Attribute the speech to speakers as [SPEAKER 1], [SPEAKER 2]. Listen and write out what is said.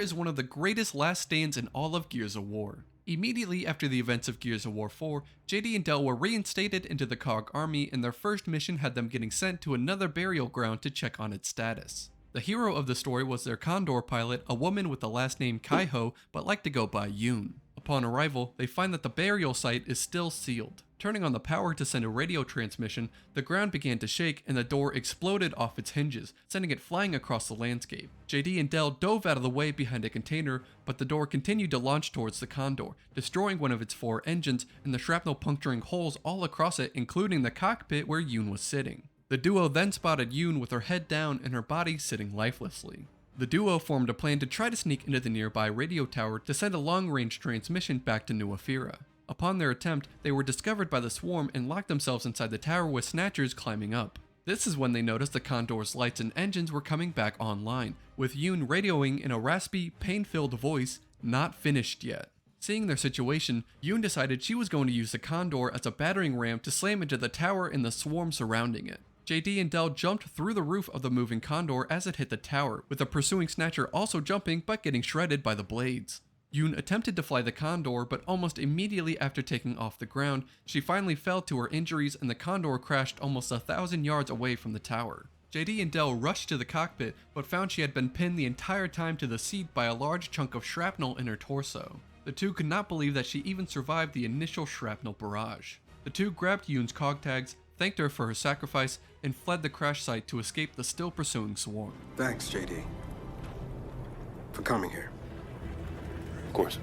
[SPEAKER 1] is one of the greatest last stands in all of Gears of War. Immediately after the events of Gears of War 4, JD and Del were reinstated into the COG army, and their first mission had them getting sent to another burial ground to check on its status. The hero of the story was their Condor pilot, a woman with the last name Kaiho but liked to go by Yoon. Upon arrival, they find that the burial site is still sealed. Turning on the power to send a radio transmission, the ground began to shake and the door exploded off its hinges, sending it flying across the landscape. JD and Del dove out of the way behind a container, but the door continued to launch towards the Condor, destroying one of its 4 engines and the shrapnel puncturing holes all across it, including the cockpit where Yoon was sitting. The duo then spotted Yoon with her head down and her body sitting lifelessly. The duo formed a plan to try to sneak into the nearby radio tower to send a long-range transmission back to New Ephyra. Upon their attempt, they were discovered by the swarm and locked themselves inside the tower with snatchers climbing up. This is when they noticed the Condor's lights and engines were coming back online, with Yoon radioing in a raspy, pain-filled voice, "Not finished yet." Seeing their situation, Yoon decided she was going to use the Condor as a battering ram to slam into the tower and the swarm surrounding it. JD and Del jumped through the roof of the moving Condor as it hit the tower, with the pursuing snatcher also jumping but getting shredded by the blades. Yoon attempted to fly the Condor, but almost immediately after taking off the ground, she finally fell to her injuries and the Condor crashed almost 1,000 yards away from the tower. JD and Del rushed to the cockpit, but found she had been pinned the entire time to the seat by a large chunk of shrapnel in her torso. The two could not believe that she even survived the initial shrapnel barrage. The two grabbed Yoon's cog tags, thanked her for her sacrifice, and fled the crash site to escape the still pursuing swarm.
[SPEAKER 2] Thanks, JD, for coming here.
[SPEAKER 3] Of course.